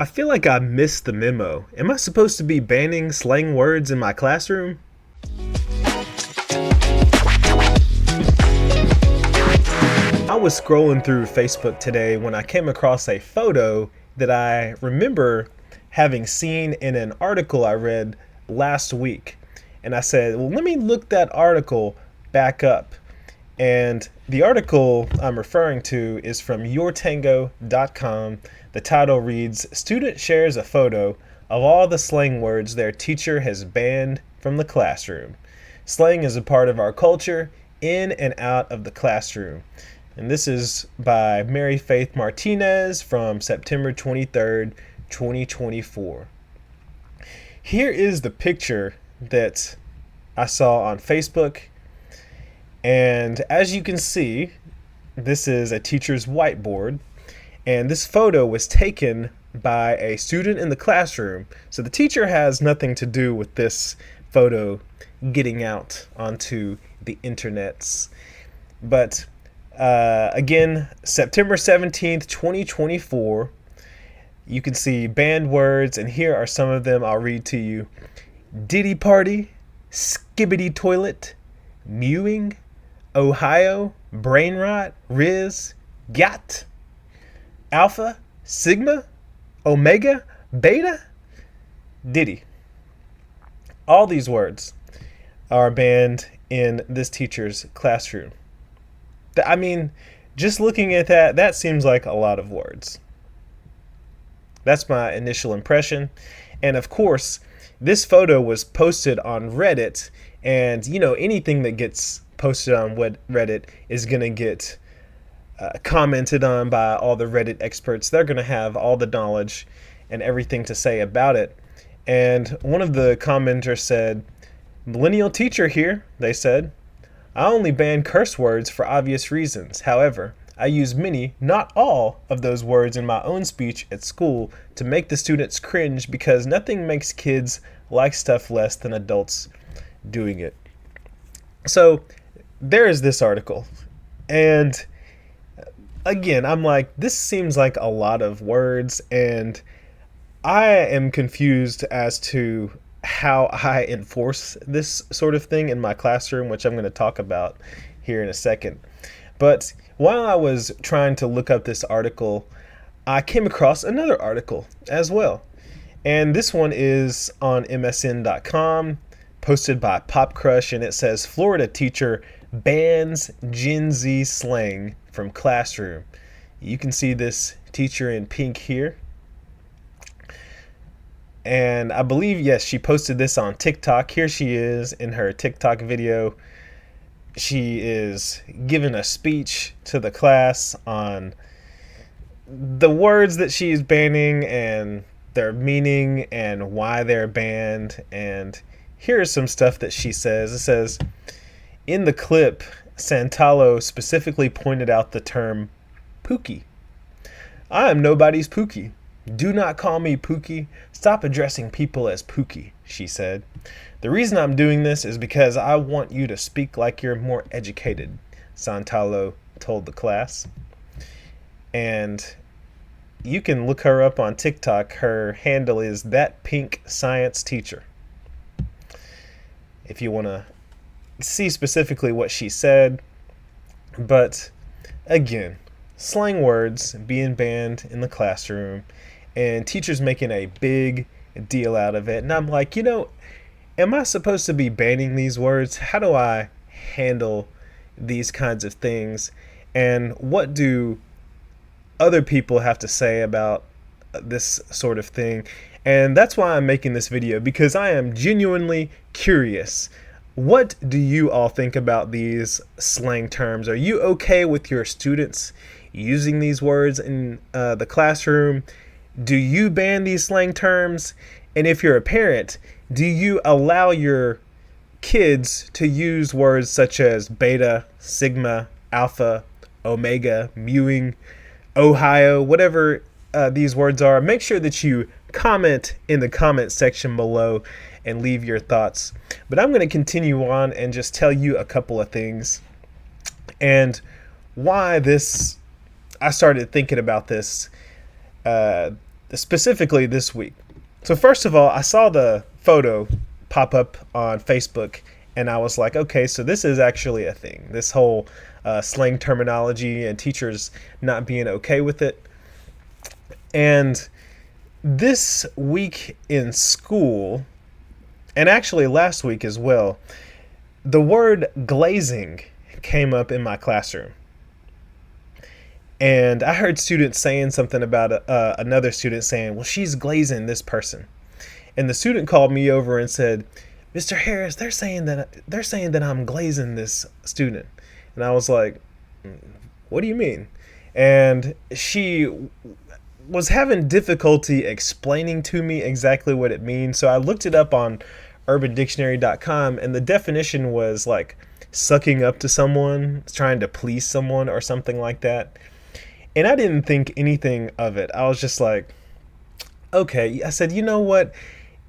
I feel like I missed the memo. Am I supposed to be banning slang words in my classroom? I was scrolling through Facebook today when I came across a photo that I remember having seen in an article I read last week. And I said, well, let me look that article back up. And the article I'm referring to is from yourtango.com. The title reads, Student shares a photo of all the slang words their teacher has banned from the classroom. Slang is a part of our culture, in and out of the classroom. And this is by Mary Faith Martinez from September 23rd, 2024. Here is the picture that I saw on Facebook. And as you can see, this is a teacher's whiteboard. And this photo was taken by a student in the classroom. So the teacher has nothing to do with this photo getting out onto the internets. But again, September 17th, 2024, you can see banned words, and here are some of them I'll read to you. Diddy party, skibbity toilet, mewing, Ohio, brain rot, Riz, got, alpha, sigma, omega, beta, Diddy. All these words are banned in this teacher's classroom. I mean, just looking at that, that seems like a lot of words. That's my initial impression. And of course, this photo was posted on Reddit, and anything that gets posted on Reddit is going to get commented on by all the Reddit experts. They're going to have all the knowledge and everything to say about it. And one of the commenters said, millennial teacher here, they said. I only ban curse words for obvious reasons. However, I use many, not all, of those words in my own speech at school to make the students cringe because nothing makes kids like stuff less than adults doing it. So there is this article. And again, I'm like, this seems like a lot of words, and I am confused as to how I enforce this sort of thing in my classroom, which I'm going to talk about here in a second. But while I was trying to look up this article, I came across another article as well. And this one is on MSN.com, posted by Pop Crush, and it says, Florida teacher bans Gen Z slang from classroom. You can see this teacher in pink here. And I believe, yes, she posted this on TikTok. Here she is in her TikTok video. She is giving a speech to the class on the words that she is banning and their meaning and why they're banned. And here's some stuff that she says. It says, in the clip, Santalo specifically pointed out the term Pookie. I am nobody's Pookie. Do not call me Pookie. Stop addressing people as Pookie, she said. The reason I'm doing this is because I want you to speak like you're more educated, Santalo told the class. And you can look her up on TikTok. Her handle is That Pink Science Teacher. If you want to see specifically what she said. But again, slang words being banned in the classroom and teachers making a big deal out of it. And I'm like, am I supposed to be banning these words? How do I handle these kinds of things? And what do other people have to say about this sort of thing? And that's why I'm making this video, because I am genuinely curious. What do you all think about these slang terms? Are you okay with your students using these words in the classroom? Do you ban these slang terms? And if you're a parent, do you allow your kids to use words such as beta, sigma, alpha, omega, mewing, Ohio, whatever these words are? Make sure that you comment in the comment section below and leave your thoughts. But I'm going to continue on and just tell you a couple of things and why I started thinking about this specifically this week. So first of all, I saw the photo pop up on Facebook, and I was like, okay, so this is actually a thing. This whole slang terminology and teachers not being okay with it. And this week in school, and actually last week as well, the word glazing came up in my classroom. And I heard students saying something about another student saying, well, she's glazing this person. And the student called me over and said, Mr. Harris, they're saying that I'm glazing this student. And I was like, what do you mean? And she was having difficulty explaining to me exactly what it means. So I looked it up on urbandictionary.com, and the definition was like sucking up to someone, trying to please someone or something like that. And I didn't think anything of it. I was just like, okay. I said, you know what?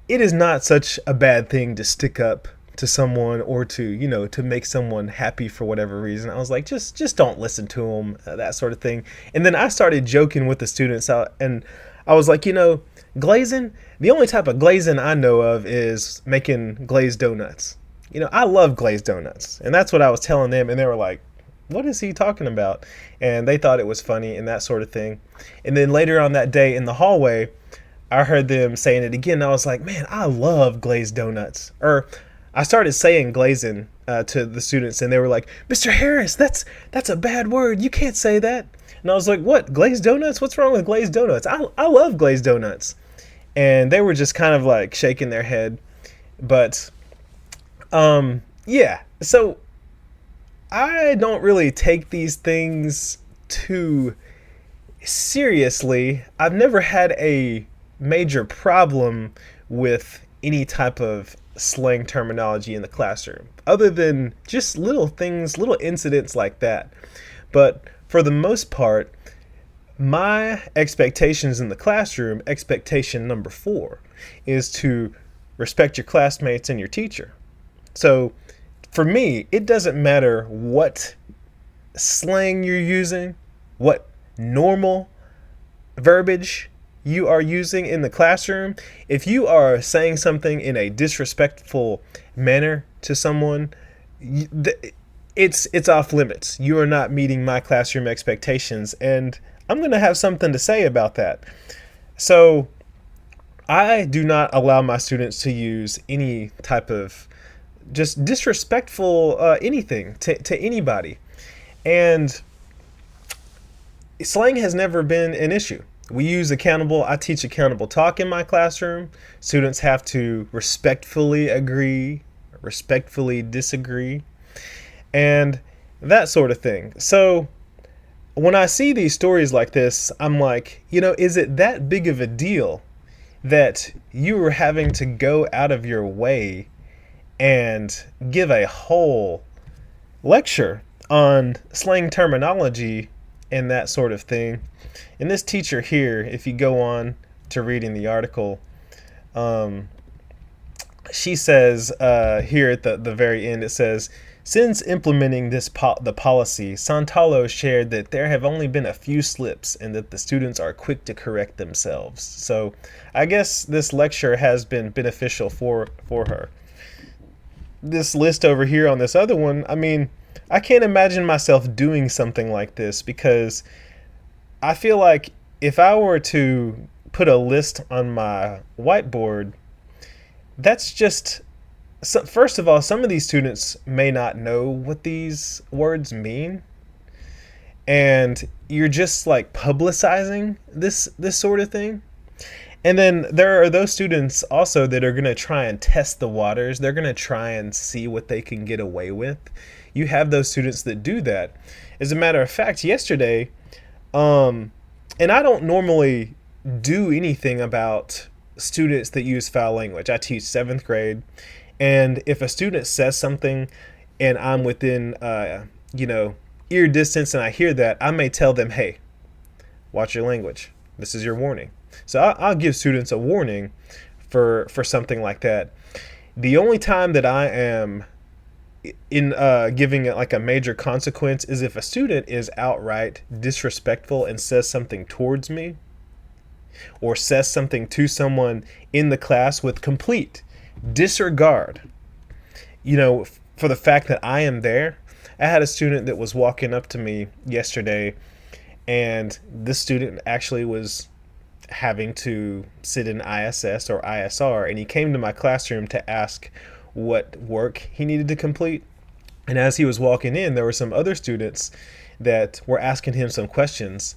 It is not such a bad thing to stick up to someone or to make someone happy for whatever reason. I was like, just don't listen to them, that sort of thing. And then I started joking with the students and I was like, glazing, the only type of glazing I know of is making glazed donuts. I love glazed donuts. And that's what I was telling them. And they were like, what is he talking about? And they thought it was funny and that sort of thing. And then later on that day in the hallway, I heard them saying it again. And I was like, man, I love glazed donuts. Or I started saying glazing to the students, and they were like, Mr. Harris, that's a bad word. You can't say that. And I was like, what? Glazed donuts? What's wrong with glazed donuts? I love glazed donuts. And they were just kind of like shaking their head. But yeah. So I don't really take these things too seriously. I've never had a major problem with any type of slang terminology in the classroom, other than just little things, little incidents like that. But for the most part, my expectations in the classroom, expectation number 4, is to respect your classmates and your teacher. So for me, it doesn't matter what slang you're using, what normal verbiage you are using in the classroom. If you are saying something in a disrespectful manner to someone, it's off limits. You are not meeting my classroom expectations, and I'm going to have something to say about that. So I do not allow my students to use any type of just disrespectful anything to anybody. And slang has never been an issue. I teach accountable talk in my classroom. Students have to respectfully agree, respectfully disagree, and that sort of thing. So when I see these stories like this, I'm like, is it that big of a deal that you are having to go out of your way and give a whole lecture on slang terminology and that sort of thing? And this teacher here, if you go on to reading the article, she says here at the very end, it says, since implementing the policy, Santalo shared that there have only been a few slips and that the students are quick to correct themselves. So I guess this lecture has been beneficial for her. This list over here on this other one, I mean, I can't imagine myself doing something like this, because I feel like if I were to put a list on my whiteboard, that's just, first of all, some of these students may not know what these words mean. And you're just like publicizing this sort of thing. And then there are those students also that are going to try and test the waters. They're going to try and see what they can get away with. You have those students that do that. As a matter of fact, yesterday, and I don't normally do anything about students that use foul language. I teach 7th grade, and if a student says something and I'm within, ear distance and I hear that, I may tell them, hey, watch your language. This is your warning. So I'll give students a warning for something like that. The only time that I am in giving it like a major consequence is if a student is outright disrespectful and says something towards me. or says something to someone in the class with complete disregard, for the fact that I am there. I had a student that was walking up to me yesterday, and this student actually was having to sit in ISS or ISR, and he came to my classroom to ask what work he needed to complete. And as he was walking in, there were some other students that were asking him some questions.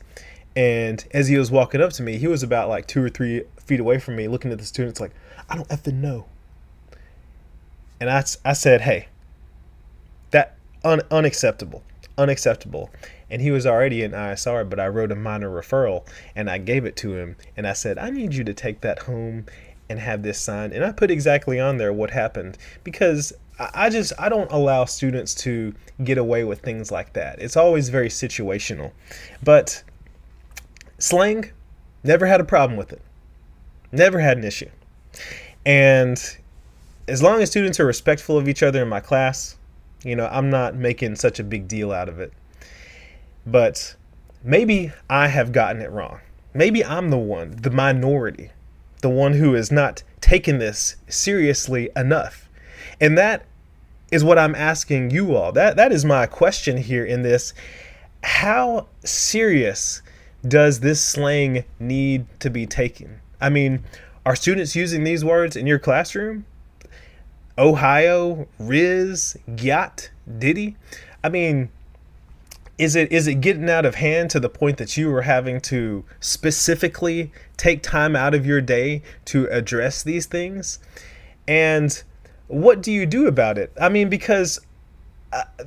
And as he was walking up to me, he was about like 2 or 3 feet away from me, looking at the students like, I don't effing know. And I said, hey, that unacceptable. And he was already in ISR, but I wrote a minor referral and I gave it to him. And I said, I need you to take that home and have this signed. And I put exactly on there what happened, because I don't allow students to get away with things like that. It's always very situational. But Slang, never had a problem with it. Never had an issue. And as long as students are respectful of each other in my class, I'm not making such a big deal out of it. But maybe I have gotten it wrong. Maybe I'm the minority, the one who has not taken this seriously enough. And that is what I'm asking you all. That is my question here in this. How serious does this slang need to be taken? I mean, are students using these words in your classroom? Ohio, Riz, Gyat, Diddy? I mean, is it getting out of hand to the point that you are having to specifically take time out of your day to address these things? And what do you do about it? I mean, because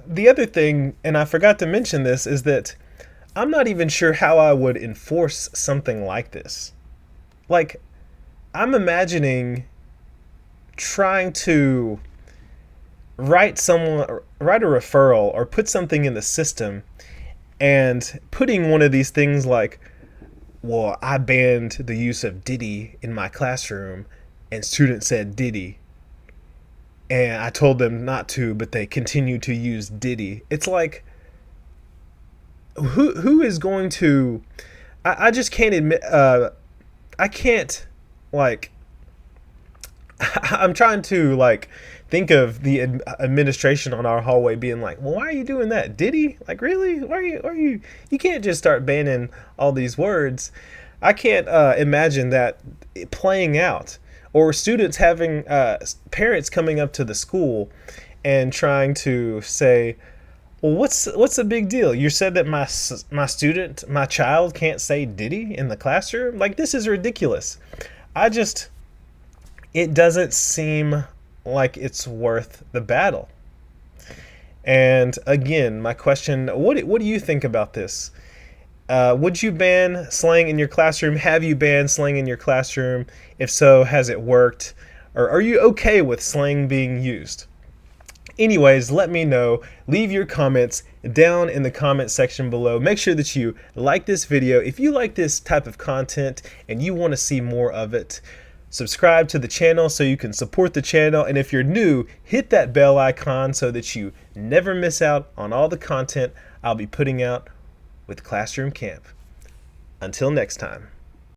the other thing, and I forgot to mention this, is that I'm not even sure how I would enforce something like this. Like, I'm imagining trying to write a referral or put something in the system and putting one of these things like, well, I banned the use of Diddy in my classroom and students said Diddy. And I told them not to, but they continue to use Diddy. It's like, who is going to, I just can't admit, I can't, like, I'm trying to, like, think of the administration on our hallway being like, well, why are you doing that? Diddy? Like, really? Why are you, you can't just start banning all these words. I can't imagine that playing out, or students having parents coming up to the school and trying to say, well, what's the big deal? You said that my child can't say Diddy in the classroom? Like, this is ridiculous. It doesn't seem like it's worth the battle. And again, my question, what do you think about this? Would you ban slang in your classroom? Have you banned slang in your classroom? If so, has it worked? Or are you okay with slang being used? Anyways, let me know. Leave your comments down in the comment section below. Make sure that you like this video. If you like this type of content and you want to see more of it, subscribe to the channel so you can support the channel. And if you're new, hit that bell icon so that you never miss out on all the content I'll be putting out with Classroom Camp. Until next time.